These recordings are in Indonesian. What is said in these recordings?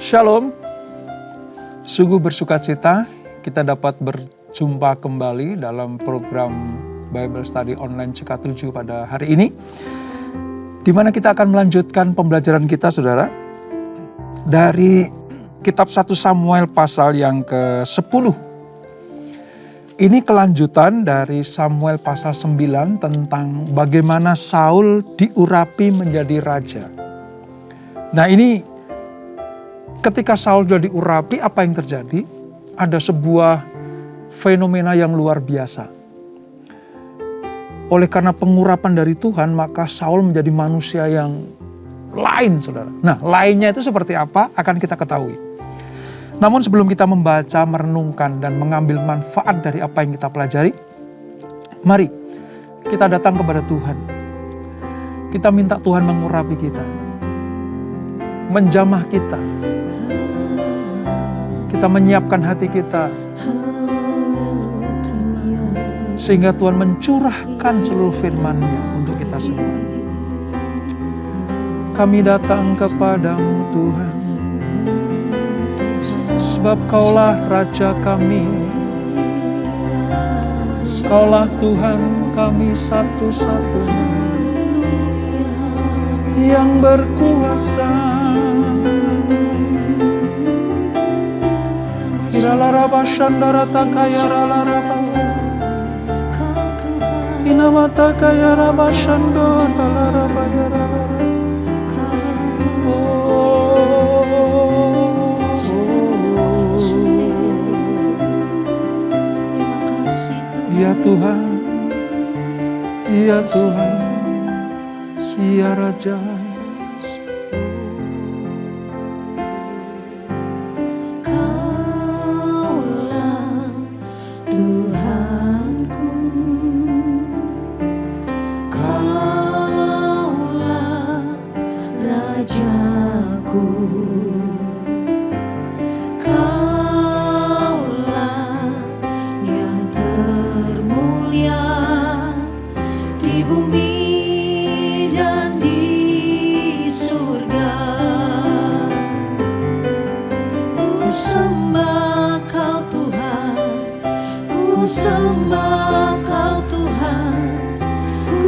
Shalom, sungguh bersukacita kita dapat berjumpa kembali dalam program Bible Study Online CK7 pada hari ini, di mana kita akan melanjutkan pembelajaran kita, saudara, dari kitab 1 Samuel pasal yang ke-10. Ini kelanjutan dari Samuel pasal 9 tentang bagaimana Saul diurapi menjadi raja. Nah, ini ketika Saul sudah diurapi, apa yang terjadi? Ada sebuah fenomena yang luar biasa. Oleh karena pengurapan dari Tuhan, maka Saul menjadi manusia yang lain, saudara. Nah, lainnya itu seperti apa akan kita ketahui. Namun sebelum kita membaca, merenungkan, dan mengambil manfaat dari apa yang kita pelajari, mari kita datang kepada Tuhan. Kita minta Tuhan mengurapi kita, menjamah kita. Kita menyiapkan hati kita, sehingga Tuhan mencurahkan seluruh firman-Nya untuk kita semua. Kami datang kepadamu Tuhan, sebab Kaulah Raja kami. Kaulah Tuhan kami satu-satunya yang berkuasa. Iralaraba shandarata kayaralaraba, inamata kayaraba shandoralaraba yaralara. Ya Tuhan, ya Tuhan, ya Raja.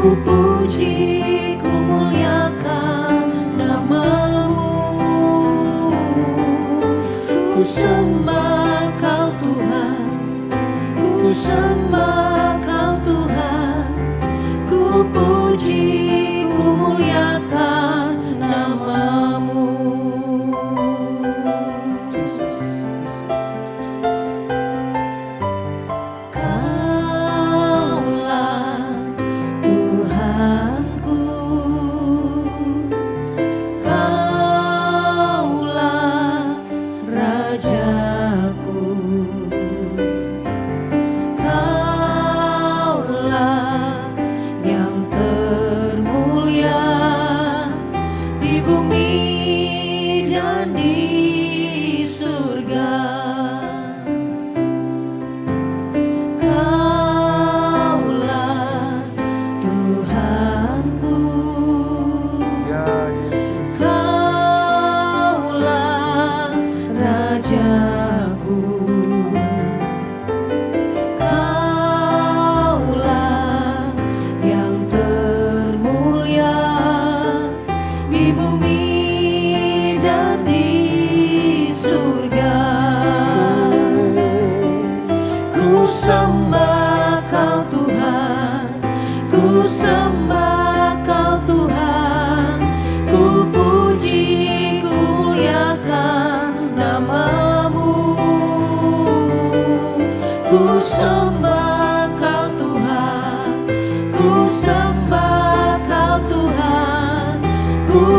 Ku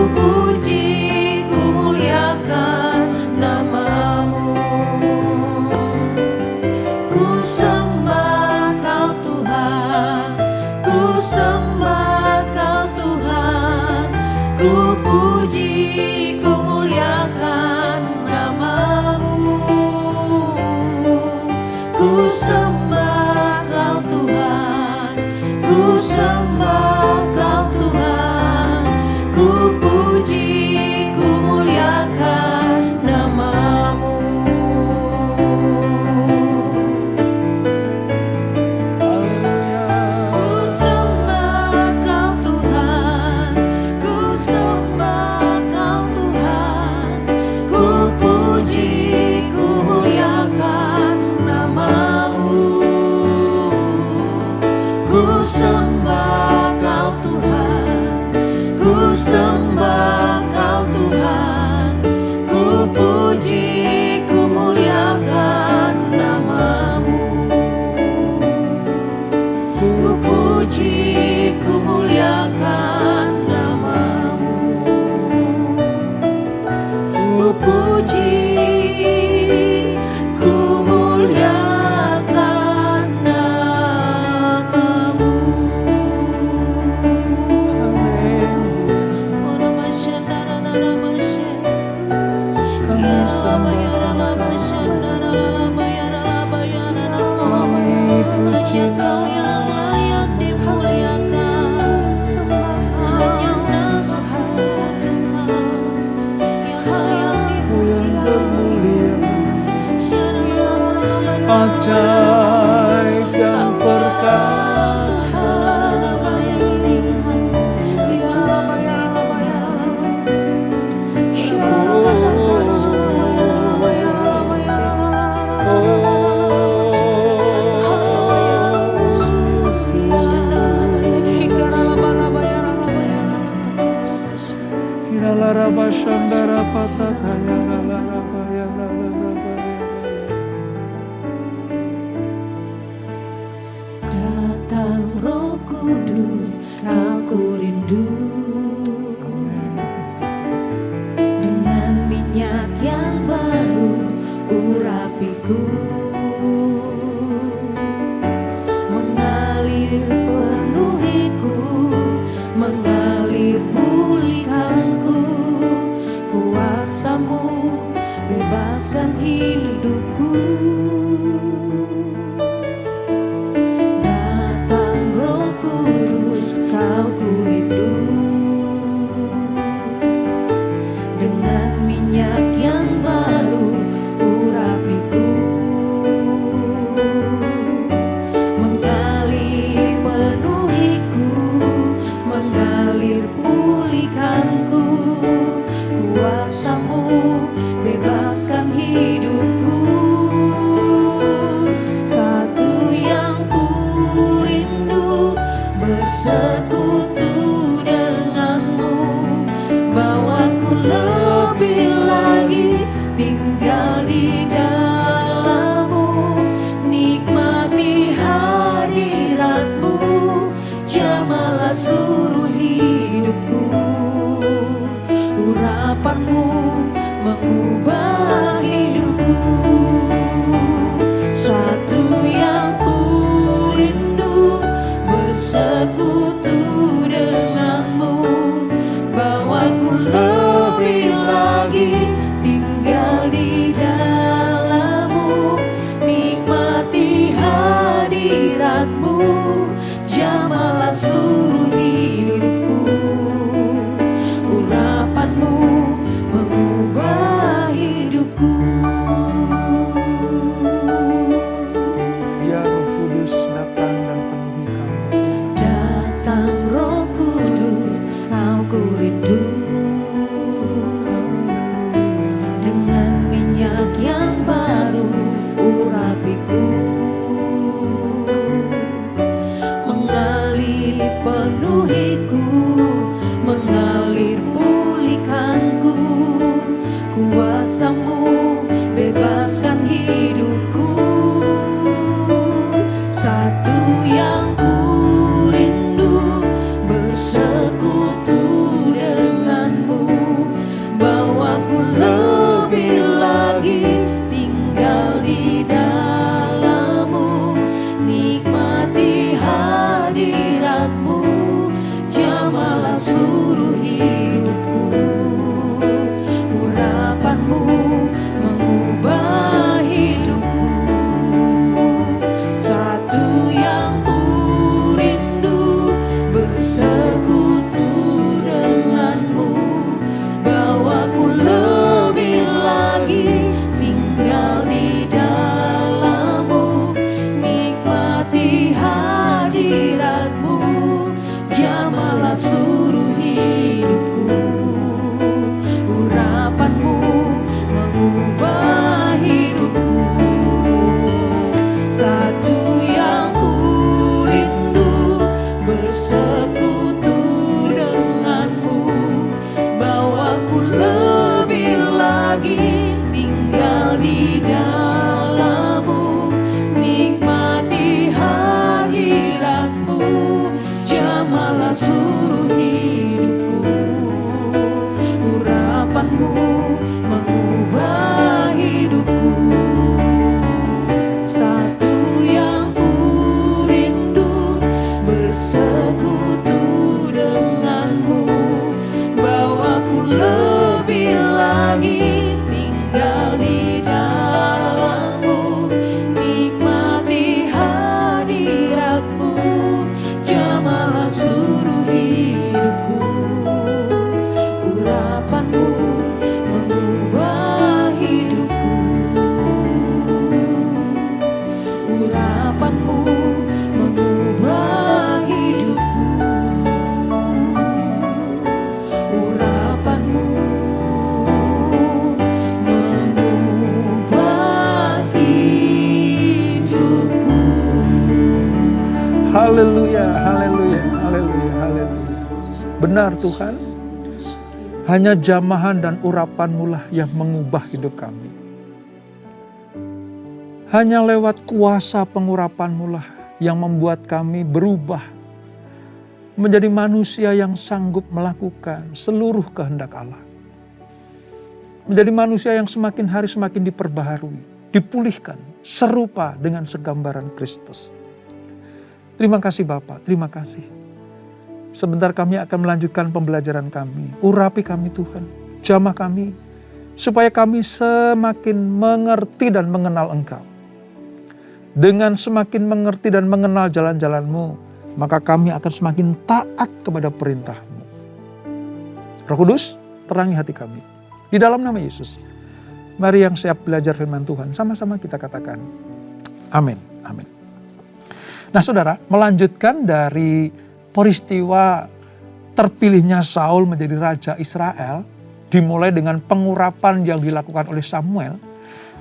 puji, ku muliakan namamu. ajaib dan perkasa. Datang Roh Kudus, Kau ku rindu. Dengan minyak yang baru urapiku, mengalir penuhiku, mengalir pulihkanku. Kuasa-Mu bebaskan hidupku. Kau ku rindu. Dengan minyak yang baru urapiku, mengalir penuhiku, mengalir pulihkanku. Kuasa-Mu bebaskan hidupku. Satu yang ku rindu, bersekutu denganmu, bawaku lebih lagi tinggal di dalammu, nikmati hadiratmu, jamalah seluruh hidupku. Urapanmu mengubah hidupku. Satu yang ku rindu, bersekutu denganmu, bawaku lebih lagi tinggal di dalammu, nikmati hadiratmu, jamalah seluruh hidupku. Urapanmu mengubah hidupku. Ya Roh Kudus, datang dan penuhi kami. Datang Roh Kudus, Kau ku rindu. Dengan minyak yang baru urapiku, mengalir penuhiku, mengalir pulihkanku. Kuasa-Mu bebaskan hidupku. Satu yang ku rindu, bersekutu denganmu, bawaku lebih lagi tinggal di dalammu, nikmati hadiratmu, jamalah seluruh hidupku. Urapanmu mengubah hidupku. Satu yang ku rindu, bersekutu denganmu, bawaku lebih lagi tinggal di dalammu, nikmati hadiratmu, jamalah seluruh hidupku. Urapanmu mengubah hidupku. Satu yang ku rindu, bersekutu denganmu, bawaku lebih lagi tinggal di dalammu, nikmati hadiratmu, jamalah seluruh hidupku. Urapanmu mengubah hidupku. Satu yang ku rindu, bersekutu denganmu, bawaku lebih lagi tinggal haleluya, haleluya, haleluya. Benar Tuhan, hanya jamahan dan urapan-Mu lah yang mengubah hidup kami. Hanya lewat kuasa pengurapan-Mu lah yang membuat kami berubah menjadi manusia yang sanggup melakukan seluruh kehendak Allah. Menjadi manusia yang semakin hari semakin diperbaharui, dipulihkan, serupa dengan segambaran Kristus. Terima kasih Bapa, terima kasih. Sebentar kami akan melanjutkan pembelajaran kami. Urapi kami Tuhan, jamah kami, supaya kami semakin mengerti dan mengenal Engkau. Dengan semakin mengerti dan mengenal jalan-jalan-Mu, maka kami akan semakin taat kepada perintah-Mu. Roh Kudus, terangi hati kami. Di dalam nama Yesus, mari yang siap belajar firman Tuhan, sama-sama kita katakan, amin, amin. Nah saudara, melanjutkan dari peristiwa terpilihnya Saul menjadi raja Israel, dimulai dengan pengurapan yang dilakukan oleh Samuel,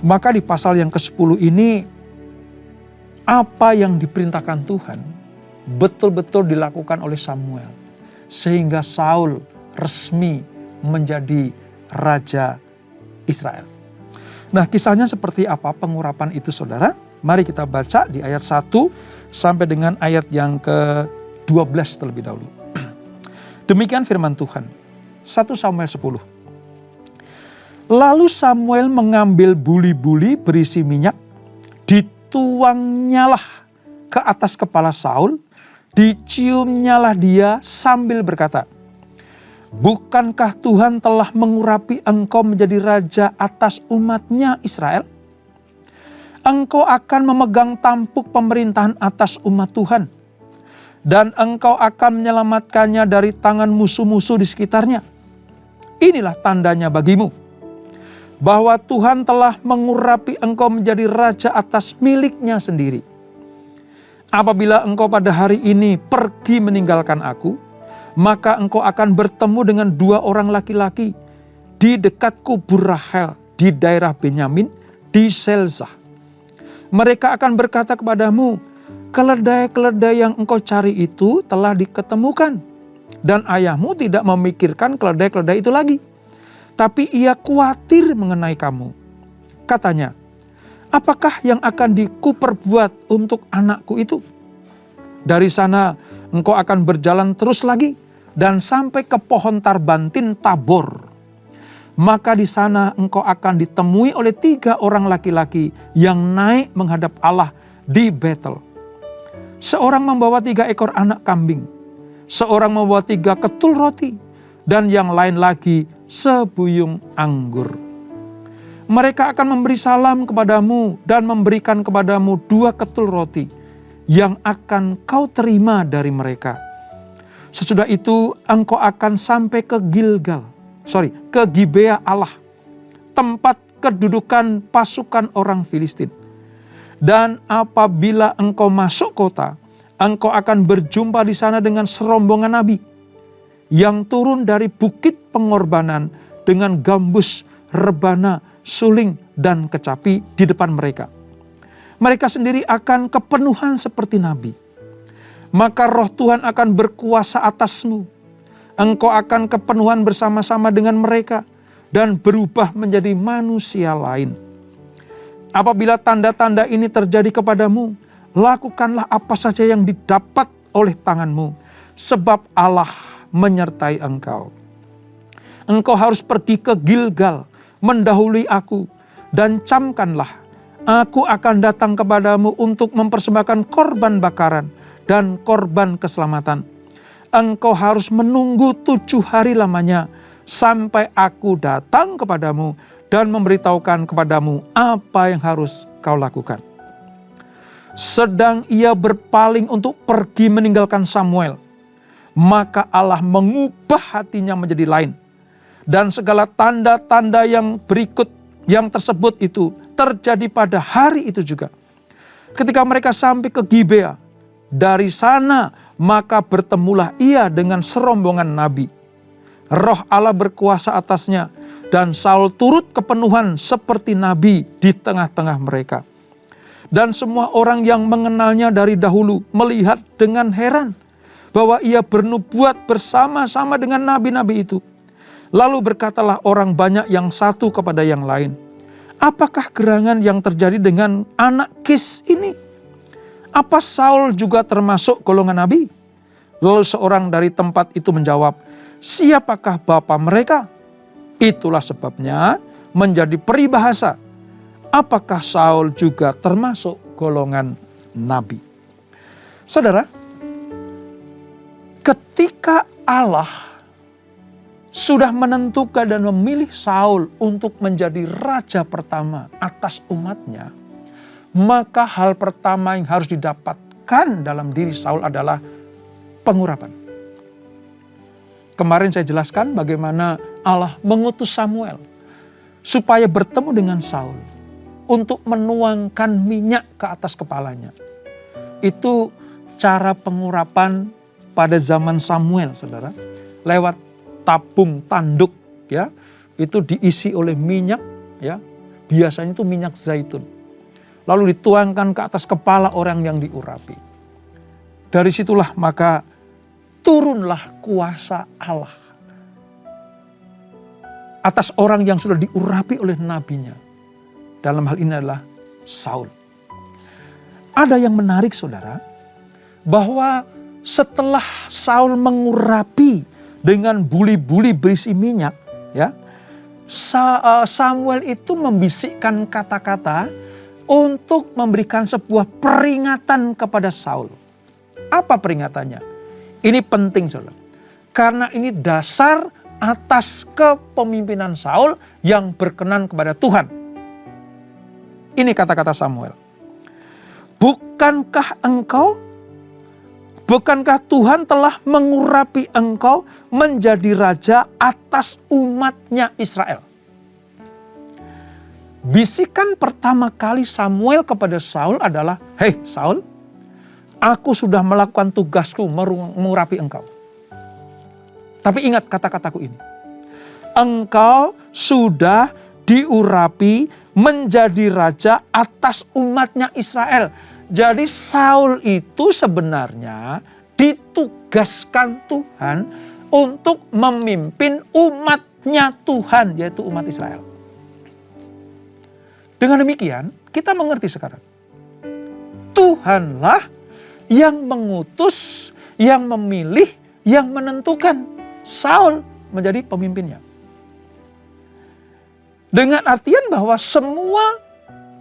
maka di pasal yang ke-10 ini, apa yang diperintahkan Tuhan, betul-betul dilakukan oleh Samuel. Sehingga Saul resmi menjadi raja Israel. Nah kisahnya seperti apa pengurapan itu saudara? Mari kita baca di ayat 1 sampai dengan ayat yang ke-12 terlebih dahulu. Demikian firman Tuhan. 1 Samuel 10. Lalu Samuel mengambil buli-buli berisi minyak, dituangnyalah ke atas kepala Saul, diciumnyalah dia sambil berkata, bukankah Tuhan telah mengurapi engkau menjadi raja atas umatnya Israel? Engkau akan memegang tampuk pemerintahan atas umat Tuhan. Dan engkau akan menyelamatkannya dari tangan musuh-musuh di sekitarnya. Inilah tandanya bagimu, bahwa Tuhan telah mengurapi engkau menjadi raja atas miliknya sendiri. Apabila engkau pada hari ini pergi meninggalkan aku, maka engkau akan bertemu dengan 2 orang laki-laki di dekat kubur Rahel di daerah Benyamin di Selzah. Mereka akan berkata kepadamu, keledai-keledai yang engkau cari itu telah diketemukan. Dan ayahmu tidak memikirkan keledai-keledai itu lagi. Tapi ia khawatir mengenai kamu. Katanya, apakah yang akan kuperbuat untuk anakku itu? Dari sana engkau akan berjalan terus lagi dan sampai ke pohon tarbantin Tabor. Maka di sana engkau akan ditemui oleh 3 orang laki-laki yang naik menghadap Allah di Betel. Seorang membawa 3 ekor anak kambing, seorang membawa 3 ketul roti, dan yang lain lagi sebuyung anggur. Mereka akan memberi salam kepadamu dan memberikan kepadamu 2 ketul roti yang akan kau terima dari mereka. Sesudah itu engkau akan sampai ke Gibea Allah, tempat kedudukan pasukan orang Filistin. Dan apabila engkau masuk kota, engkau akan berjumpa di sana dengan serombongan nabi yang turun dari bukit pengorbanan dengan gambus, rebana, suling, dan kecapi di depan mereka. Mereka sendiri akan kepenuhan seperti nabi. Maka roh Tuhan akan berkuasa atasmu. Engkau akan kepenuhan bersama-sama dengan mereka dan berubah menjadi manusia lain. Apabila tanda-tanda ini terjadi kepadamu, lakukanlah apa saja yang didapat oleh tanganmu, sebab Allah menyertai engkau. Engkau harus pergi ke Gilgal, mendahului aku, dan camkanlah, aku akan datang kepadamu untuk mempersembahkan korban bakaran dan korban keselamatan. Engkau harus menunggu 7 hari lamanya sampai aku datang kepadamu dan memberitahukan kepadamu apa yang harus kau lakukan. Sedang ia berpaling untuk pergi meninggalkan Samuel, maka Allah mengubah hatinya menjadi lain. Dan segala tanda-tanda yang berikut yang tersebut itu terjadi pada hari itu juga. Ketika mereka sampai ke Gibea, dari sana maka bertemulah ia dengan serombongan nabi. Roh Allah berkuasa atasnya dan Saul turut kepenuhan seperti nabi di tengah-tengah mereka. Dan semua orang yang mengenalnya dari dahulu melihat dengan heran bahwa ia bernubuat bersama-sama dengan nabi-nabi itu. Lalu berkatalah orang banyak yang satu kepada yang lain, apakah gerangan yang terjadi dengan anak Kis ini? Apa Saul juga termasuk golongan nabi? Lalu seorang dari tempat itu menjawab, siapakah bapa mereka? Itulah sebabnya menjadi peribahasa, apakah Saul juga termasuk golongan nabi? Saudara, ketika Allah sudah menentukan dan memilih Saul untuk menjadi raja pertama atas umatnya, maka hal pertama yang harus didapatkan dalam diri Saul adalah pengurapan. Kemarin saya jelaskan bagaimana Allah mengutus Samuel supaya bertemu dengan Saul untuk menuangkan minyak ke atas kepalanya. Itu cara pengurapan pada zaman Samuel, saudara. Lewat tabung tanduk, ya, itu diisi oleh minyak, ya. Biasanya itu minyak zaitun. Lalu dituangkan ke atas kepala orang yang diurapi. Dari situlah maka turunlah kuasa Allah atas orang yang sudah diurapi oleh nabinya. Dalam hal ini adalah Saul. Ada yang menarik, saudara, bahwa setelah Saul mengurapi dengan buli-buli berisi minyak, ya, Samuel itu membisikkan kata-kata untuk memberikan sebuah peringatan kepada Saul. Apa peringatannya? Ini penting, saudara, karena ini dasar atas kepemimpinan Saul yang berkenan kepada Tuhan. Ini kata-kata Samuel. Bukankah Tuhan telah mengurapi engkau menjadi raja atas umatnya Israel? Bisikan pertama kali Samuel kepada Saul adalah, hei Saul, aku sudah melakukan tugasku mengurapi engkau. Tapi ingat kata-kataku ini. Engkau sudah diurapi menjadi raja atas umatnya Israel. Jadi Saul itu sebenarnya ditugaskan Tuhan untuk memimpin umatnya Tuhan, yaitu umat Israel. Dengan demikian, kita mengerti sekarang. Tuhanlah yang mengutus, yang memilih, yang menentukan Saul menjadi pemimpinnya. Dengan artian bahwa semua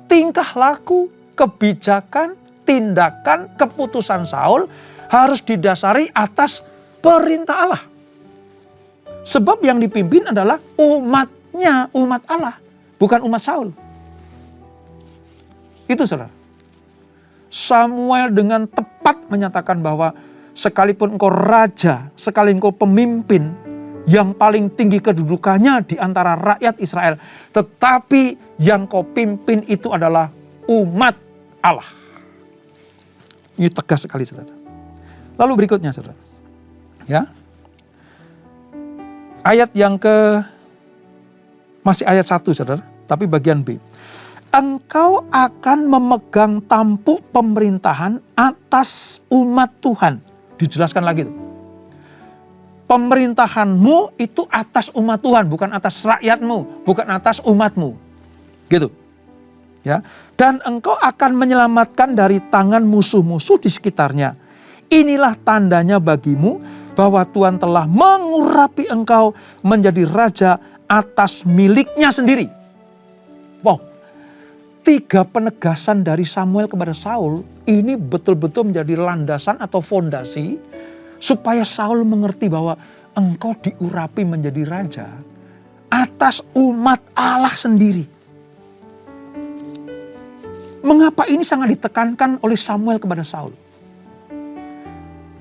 tingkah laku, kebijakan, tindakan, keputusan Saul harus didasari atas perintah Allah. Sebab yang dipimpin adalah umatnya, umat Allah, bukan umat Saul. Itu, saudara. Samuel dengan tepat menyatakan bahwa sekalipun engkau raja, sekalipun engkau pemimpin yang paling tinggi kedudukannya di antara rakyat Israel, tetapi yang kau pimpin itu adalah umat Allah. Ini tegas sekali, saudara. Lalu berikutnya, saudara. Ya. Ayat yang masih ayat 1, saudara, tapi bagian B. Engkau akan memegang tampuk pemerintahan atas umat Tuhan. Dijelaskan lagi tuh. Pemerintahanmu itu atas umat Tuhan, bukan atas rakyatmu, bukan atas umatmu. Gitu. Ya. Dan engkau akan menyelamatkan dari tangan musuh-musuh di sekitarnya. Inilah tandanya bagimu bahwa Tuhan telah mengurapi engkau menjadi raja atas miliknya sendiri. Wow. 3 penegasan dari Samuel kepada Saul ini betul-betul menjadi landasan atau fondasi supaya Saul mengerti bahwa engkau diurapi menjadi raja atas umat Allah sendiri. Mengapa ini sangat ditekankan oleh Samuel kepada Saul?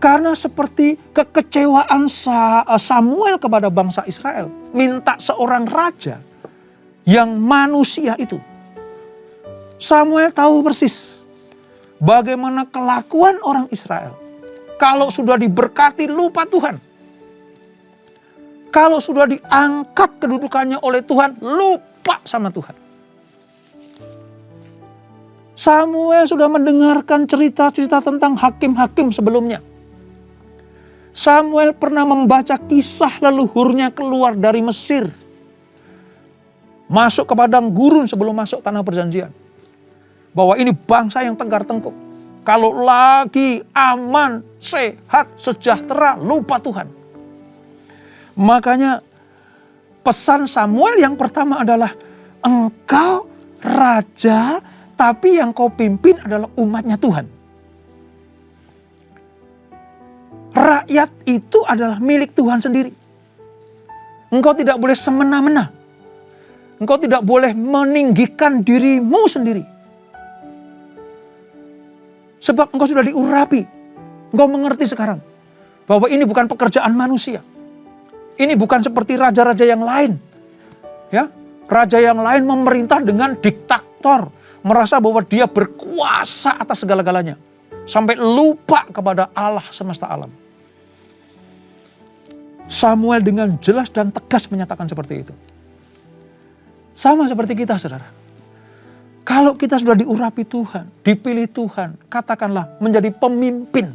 Karena seperti kekecewaan Samuel kepada bangsa Israel, minta seorang raja yang manusia itu. Samuel tahu persis bagaimana kelakuan orang Israel. Kalau sudah diberkati lupa Tuhan. Kalau sudah diangkat kedudukannya oleh Tuhan, lupa sama Tuhan. Samuel sudah mendengarkan cerita-cerita tentang hakim-hakim sebelumnya. Samuel pernah membaca kisah leluhurnya keluar dari Mesir. Masuk ke padang gurun sebelum masuk tanah perjanjian. Bahwa ini bangsa yang tegar tengkuk. Kalau lagi aman, sehat, sejahtera, lupa Tuhan. Makanya pesan Samuel yang pertama adalah, engkau raja, tapi yang kau pimpin adalah umatnya Tuhan. Rakyat itu adalah milik Tuhan sendiri. Engkau tidak boleh semena-mena. Engkau tidak boleh meninggikan dirimu sendiri. Sebab engkau sudah diurapi. Engkau mengerti sekarang bahwa ini bukan pekerjaan manusia. Ini bukan seperti raja-raja yang lain. Ya, raja yang lain memerintah dengan diktator, merasa bahwa dia berkuasa atas segala-galanya, sampai lupa kepada Allah semesta alam. Samuel dengan jelas dan tegas menyatakan seperti itu. Sama seperti kita, saudara. Kalau kita sudah diurapi Tuhan, dipilih Tuhan, katakanlah menjadi pemimpin,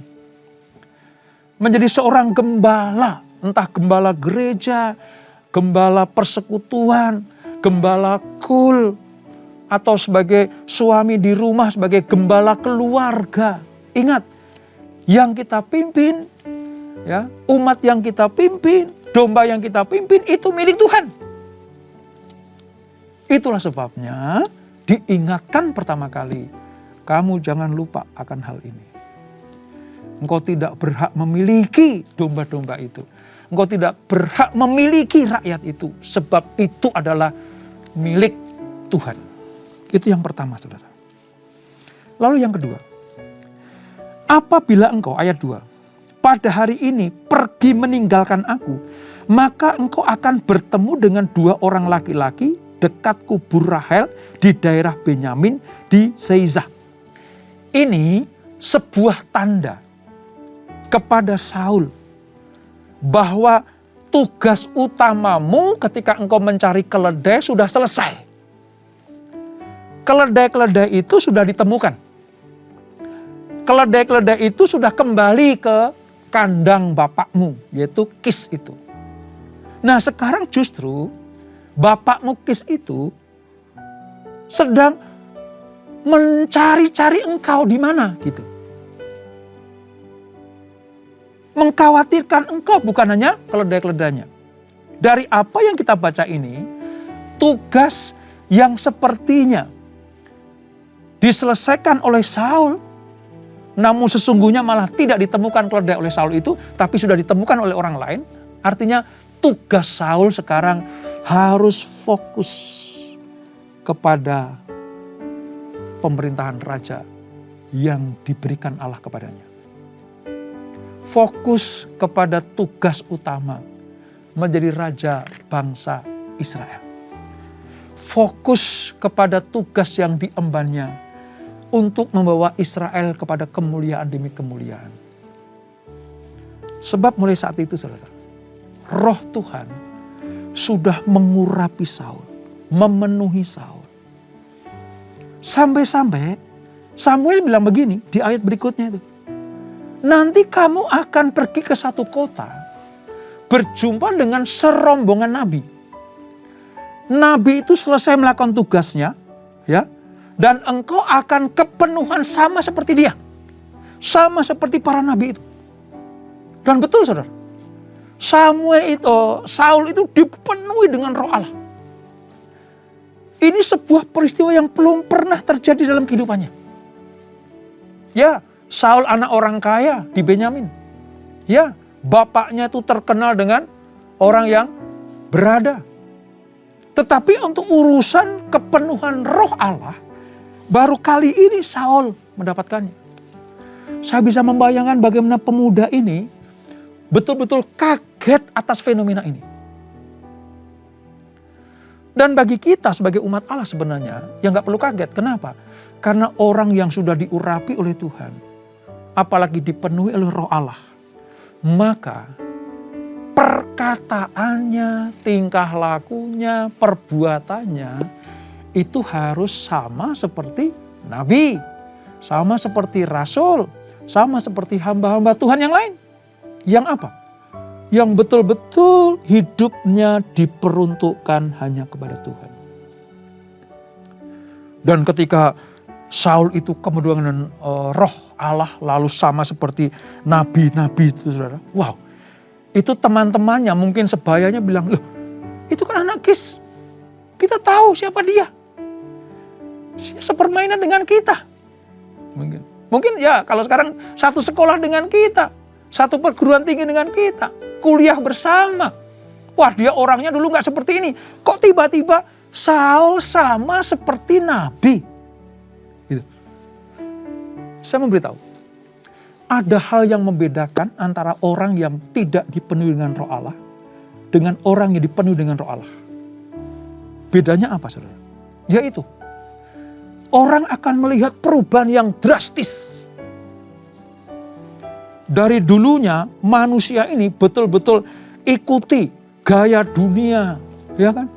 menjadi seorang gembala, entah gembala gereja, gembala persekutuan, gembala kul, atau sebagai suami di rumah, sebagai gembala keluarga. Ingat, yang kita pimpin, ya, umat yang kita pimpin, domba yang kita pimpin itu milik Tuhan. Itulah sebabnya diingatkan pertama kali, kamu jangan lupa akan hal ini. Engkau tidak berhak memiliki domba-domba itu. Engkau tidak berhak memiliki rakyat itu. Sebab itu adalah milik Tuhan. Itu yang pertama, saudara. Lalu yang kedua. Apabila engkau, ayat 2. Pada hari ini pergi meninggalkan aku. Maka engkau akan bertemu dengan 2 orang laki-laki dekat kubur Rahel di daerah Benyamin di Seizah. Ini sebuah tanda kepada Saul bahwa tugas utamamu ketika engkau mencari keledai sudah selesai. Keledai-keledai itu sudah ditemukan. Keledai-keledai itu sudah kembali ke kandang bapakmu, yaitu Kis itu. Nah, sekarang justru bapakmu Kis itu sedang mencari-cari engkau di mana gitu. Mengkhawatirkan engkau bukan hanya keledai-keledainya. Dari apa yang kita baca ini, tugas yang sepertinya diselesaikan oleh Saul, namun sesungguhnya malah tidak ditemukan keledai oleh Saul itu, tapi sudah ditemukan oleh orang lain. Artinya tugas Saul sekarang harus fokus kepada pemerintahan raja yang diberikan Allah kepadanya. Fokus kepada tugas utama menjadi raja bangsa Israel. Fokus kepada tugas yang diembannya untuk membawa Israel kepada kemuliaan demi kemuliaan. Sebab mulai saat itu, saudara, Roh Tuhan sudah mengurapi Saul, memenuhi Saul. Sampai-sampai Samuel bilang begini di ayat berikutnya itu. Nanti kamu akan pergi ke satu kota, berjumpa dengan serombongan nabi. Nabi itu selesai melakukan tugasnya, ya, dan engkau akan kepenuhan sama seperti dia. Sama seperti para nabi itu. Dan betul, saudara. Saul itu dipenuhi dengan Roh Allah. Ini sebuah peristiwa yang belum pernah terjadi dalam kehidupannya. Ya, Saul anak orang kaya di Benyamin. Ya, bapaknya itu terkenal dengan orang yang berada. Tetapi untuk urusan kepenuhan Roh Allah, baru kali ini Saul mendapatkannya. Saya bisa membayangkan bagaimana pemuda ini betul-betul kaget atas fenomena ini. Dan bagi kita sebagai umat Allah sebenarnya, yang gak perlu kaget. Kenapa? Karena orang yang sudah diurapi oleh Tuhan, apalagi dipenuhi oleh Roh Allah, maka perkataannya, tingkah lakunya, perbuatannya, itu harus sama seperti nabi, sama seperti rasul, sama seperti hamba-hamba Tuhan yang lain. Yang apa? Yang betul-betul hidupnya diperuntukkan hanya kepada Tuhan. Dan ketika Saul itu kemudian dengan roh Allah lalu sama seperti nabi-nabi itu, saudara. Wow, itu teman-temannya mungkin sebayanya bilang, loh itu kan anak Kis. Kita tahu siapa dia. Sepermainan dengan kita. Mungkin ya kalau sekarang satu sekolah dengan kita. Satu perguruan tinggi dengan kita. Kuliah bersama. Wah, dia orangnya dulu gak seperti ini. Kok tiba-tiba Saul sama seperti nabi? Gitu. Saya memberitahu. Ada hal yang membedakan antara orang yang tidak dipenuhi dengan roh Allah dengan orang yang dipenuhi dengan roh Allah. Bedanya apa, saudara? Yaitu orang akan melihat perubahan yang drastis. Dari dulunya manusia ini betul-betul ikuti gaya dunia, ya kan?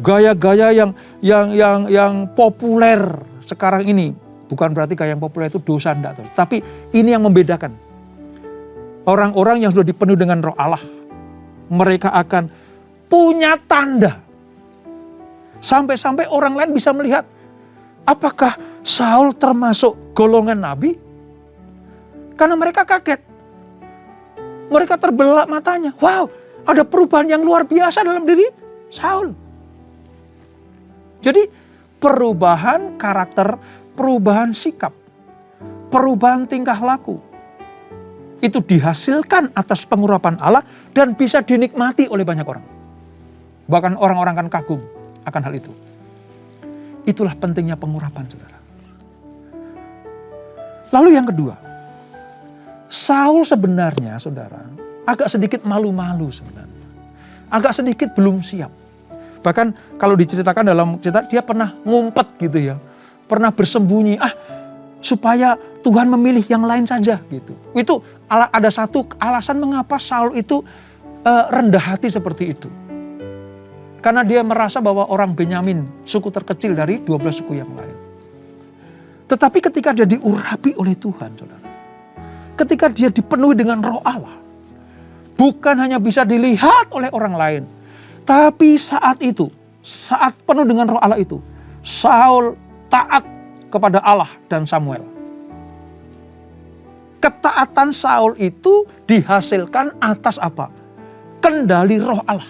Gaya-gaya yang populer sekarang ini. Bukan berarti gaya yang populer itu dosa, enggak. Tapi ini yang membedakan. Orang-orang yang sudah dipenuhi dengan roh Allah, mereka akan punya tanda. Sampai-sampai orang lain bisa melihat, apakah Saul termasuk golongan nabi? Karena mereka kaget. Mereka terbelalak matanya. Wow, ada perubahan yang luar biasa dalam diri Saul. Jadi perubahan karakter, perubahan sikap, perubahan tingkah laku. Itu dihasilkan atas pengurapan Allah dan bisa dinikmati oleh banyak orang. Bahkan orang-orang kan kagum akan hal itu. Itulah pentingnya pengurapan, saudara. Lalu yang kedua, Saul sebenarnya, saudara, agak sedikit malu-malu sebenarnya. Agak sedikit belum siap. Bahkan kalau diceritakan dalam cerita, dia pernah ngumpet gitu ya. Pernah bersembunyi, supaya Tuhan memilih yang lain saja gitu. Itu ada satu alasan mengapa Saul itu rendah hati seperti itu. Karena dia merasa bahwa orang Benyamin, suku terkecil dari 12 suku yang lain. Tetapi ketika dia diurapi oleh Tuhan, saudara. Ketika dia dipenuhi dengan roh Allah. Bukan hanya bisa dilihat oleh orang lain. Tapi saat itu, saat penuh dengan roh Allah itu, Saul taat kepada Allah dan Samuel. Ketaatan Saul itu dihasilkan atas apa? Kendali roh Allah.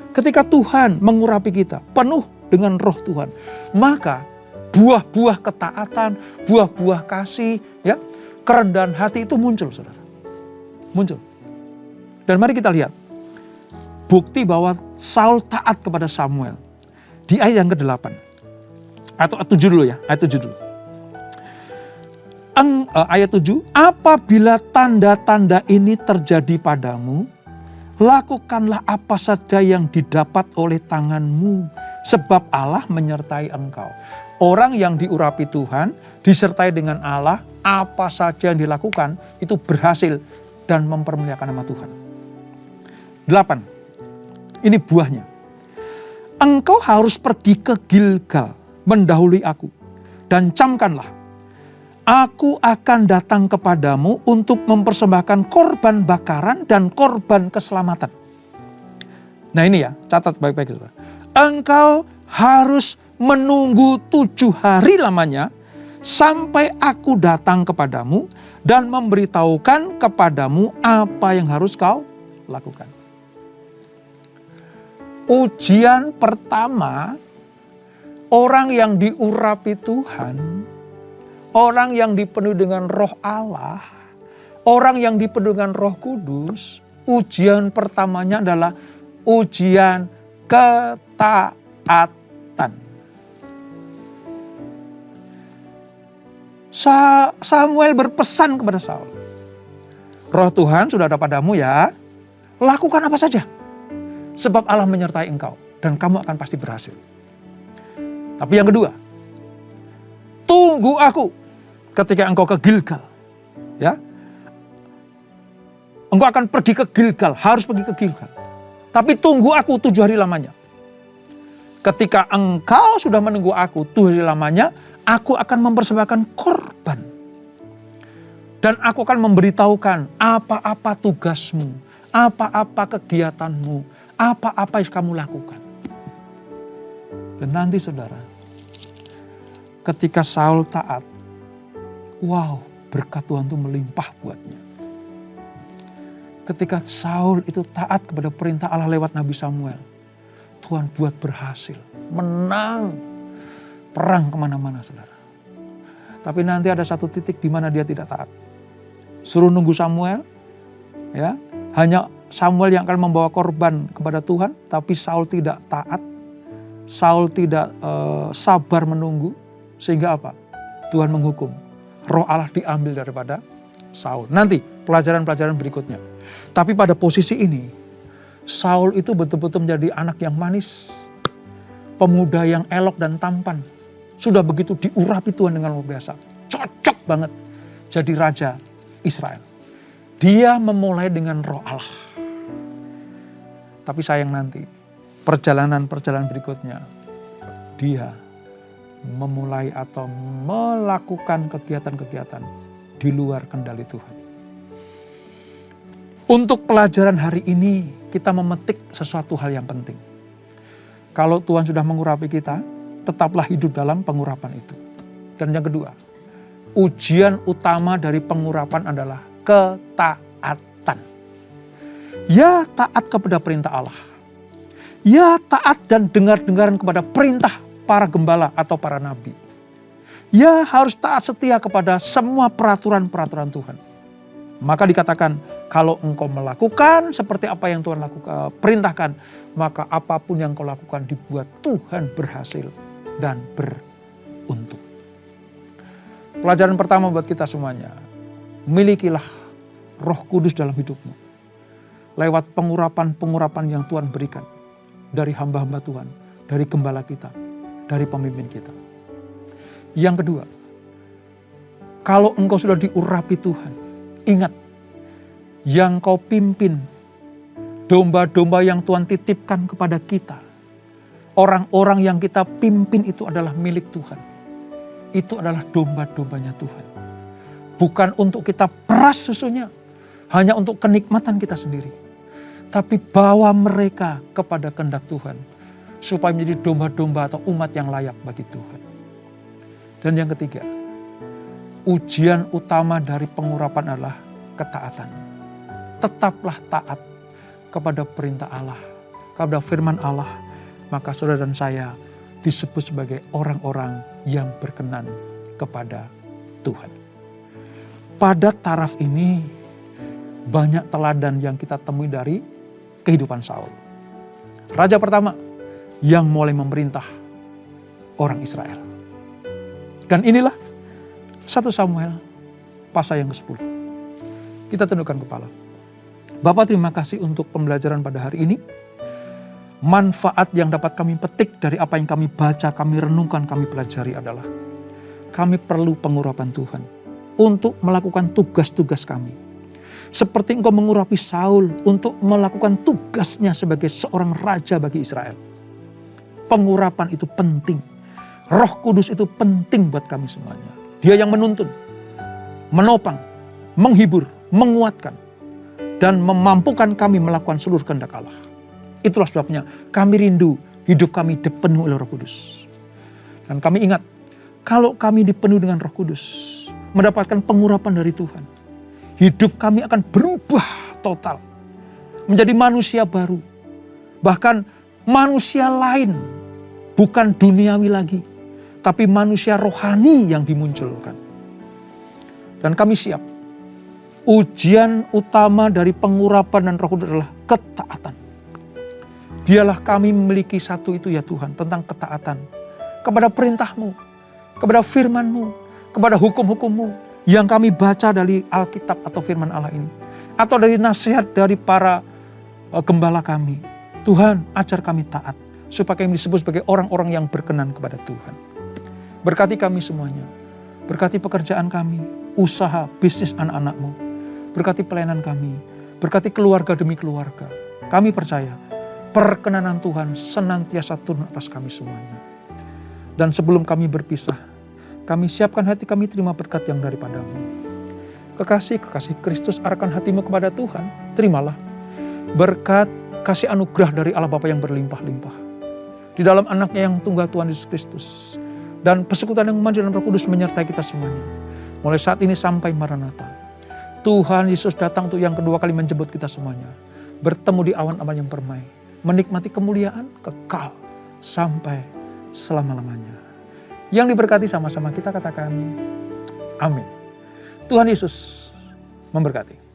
Ketika Tuhan mengurapi kita, penuh dengan roh Tuhan, maka buah-buah ketaatan, buah-buah kasih, ya, kerendahan hati itu muncul, saudara. Muncul. Dan mari kita lihat bukti bahwa Saul taat kepada Samuel di ayat yang ke-8. Atau 7 dulu ya, ayat 7 dulu. Ayat 7, apabila tanda-tanda ini terjadi padamu, lakukanlah apa saja yang didapat oleh tanganmu, sebab Allah menyertai engkau. Orang yang diurapi Tuhan, disertai dengan Allah, apa saja yang dilakukan, itu berhasil dan mempermuliakan nama Tuhan. 8, ini buahnya. Engkau harus pergi ke Gilgal, mendahului aku, dan camkanlah. Aku akan datang kepadamu untuk mempersembahkan korban bakaran dan korban keselamatan. Nah ini ya, catat baik-baik. Saudara. Engkau harus menunggu 7 hari lamanya sampai aku datang kepadamu dan memberitahukan kepadamu apa yang harus kau lakukan. Ujian pertama, orang yang diurapi Tuhan, orang yang dipenuhi dengan roh Allah, orang yang dipenuhi dengan roh kudus, ujian pertamanya adalah ujian ketaatan. Samuel berpesan kepada Saul, roh Tuhan sudah ada padamu ya, lakukan apa saja. Sebab Allah menyertai engkau dan kamu akan pasti berhasil. Tapi yang kedua, tunggu aku ketika engkau ke Gilgal. Ya. Engkau akan pergi ke Gilgal, harus pergi ke Gilgal. Tapi tunggu aku 7 hari lamanya. ketika engkau sudah menunggu aku, Tuhan lamanya, aku akan mempersembahkan korban. Dan aku akan memberitahukan apa-apa tugasmu, apa-apa kegiatanmu, apa-apa yang kamu lakukan. Dan nanti saudara, ketika Saul taat, wow, berkat Tuhan itu melimpah buatnya. Ketika Saul itu taat kepada perintah Allah lewat Nabi Samuel, Tuhan buat berhasil, menang perang kemana-mana saudara. Tapi nanti ada satu titik di mana dia tidak taat. Suruh nunggu Samuel, ya, hanya Samuel yang akan membawa korban kepada Tuhan, tapi Saul tidak taat, Saul tidak sabar menunggu, sehingga apa? Tuhan menghukum. Roh Allah diambil daripada Saul. Nanti pelajaran-pelajaran berikutnya. Tapi pada posisi ini, Saul itu betul-betul menjadi anak yang manis, pemuda yang elok dan tampan. Sudah begitu diurapi Tuhan dengan luar biasa. Cocok banget jadi raja Israel. Dia memulai dengan roh Allah. Tapi sayang nanti, perjalanan-perjalanan berikutnya, dia memulai atau melakukan kegiatan-kegiatan di luar kendali Tuhan. Untuk pelajaran hari ini, kita memetik sesuatu hal yang penting. Kalau Tuhan sudah mengurapi kita, tetaplah hidup dalam pengurapan itu. Dan yang kedua, ujian utama dari pengurapan adalah ketaatan. Ya taat kepada perintah Allah. Ya taat dan dengar-dengaran kepada perintah para gembala atau para nabi. Ya harus taat setia kepada semua peraturan-peraturan Tuhan. Maka dikatakan, kalau engkau melakukan seperti apa yang Tuhan perintahkan, maka apapun yang kau lakukan dibuat Tuhan berhasil dan beruntung. Pelajaran pertama buat kita semuanya, milikilah Roh Kudus dalam hidupmu. Lewat pengurapan-pengurapan yang Tuhan berikan dari hamba-hamba Tuhan, dari gembala kita, dari pemimpin kita. Yang kedua, kalau engkau sudah diurapi Tuhan, ingat, yang kau pimpin, domba-domba yang Tuhan titipkan kepada kita, orang-orang yang kita pimpin itu adalah milik Tuhan. Itu adalah domba-dombanya Tuhan. Bukan untuk kita peras susunya, hanya untuk kenikmatan kita sendiri. Tapi bawa mereka kepada kehendak Tuhan, supaya menjadi domba-domba atau umat yang layak bagi Tuhan. Dan yang ketiga, ujian utama dari pengurapan adalah ketaatan. Tetaplah taat kepada perintah Allah, kepada firman Allah. Maka saudara dan saya disebut sebagai orang-orang yang berkenan kepada Tuhan. Pada taraf ini banyak teladan yang kita temui dari kehidupan Saul. Raja pertama yang mulai memerintah orang Israel. Dan inilah 1 Samuel pasal yang ke-10. Kita tundukkan kepala. Bapak, terima kasih untuk pembelajaran pada hari ini. Manfaat yang dapat kami petik dari apa yang kami baca, kami renungkan, kami pelajari adalah kami perlu pengurapan Tuhan untuk melakukan tugas-tugas kami. Seperti engkau mengurapi Saul untuk melakukan tugasnya sebagai seorang raja bagi Israel. Pengurapan itu penting. Roh Kudus itu penting buat kami semuanya. Dia yang menuntun, menopang, menghibur, menguatkan, dan memampukan kami melakukan seluruh kehendak Allah. Itulah sebabnya kami rindu hidup kami dipenuhi oleh Roh Kudus. Dan kami ingat, kalau kami dipenuhi dengan Roh Kudus, mendapatkan pengurapan dari Tuhan, hidup kami akan berubah total. Menjadi manusia baru. Bahkan manusia lain, bukan duniawi lagi, tapi manusia rohani yang dimunculkan. Dan kami siap. Ujian utama dari pengurapan dan Roh Kudus adalah ketaatan. Biarlah kami memiliki satu itu ya Tuhan, tentang ketaatan kepada perintah-Mu, kepada firman-Mu, kepada hukum-hukum-Mu yang kami baca dari Alkitab atau firman Allah ini, atau dari nasihat dari para gembala kami. Tuhan, ajar kami taat supaya kami disebut sebagai orang-orang yang berkenan kepada Tuhan. Berkati kami semuanya, berkati pekerjaan kami, usaha, bisnis anak-anak-Mu, berkati pelayanan kami, berkati keluarga demi keluarga. Kami percaya perkenanan Tuhan senantiasa turun atas kami semuanya. Dan sebelum kami berpisah, kami siapkan hati kami terima berkat yang daripadamu. Kekasih Kristus arahkan hatimu kepada Tuhan, terimalah berkat kasih anugerah dari Allah Bapa yang berlimpah-limpah. Di dalam anaknya yang tunggal Tuhan Yesus Kristus. Dan persekutuan yang kudus dan Roh Kudus menyertai kita semuanya. Mulai saat ini sampai Maranatha. Tuhan Yesus datang untuk yang kedua kali menjemput kita semuanya. Bertemu di awan-awan yang permai. Menikmati kemuliaan kekal sampai selama-lamanya. Yang diberkati sama-sama kita katakan amin. Tuhan Yesus memberkati.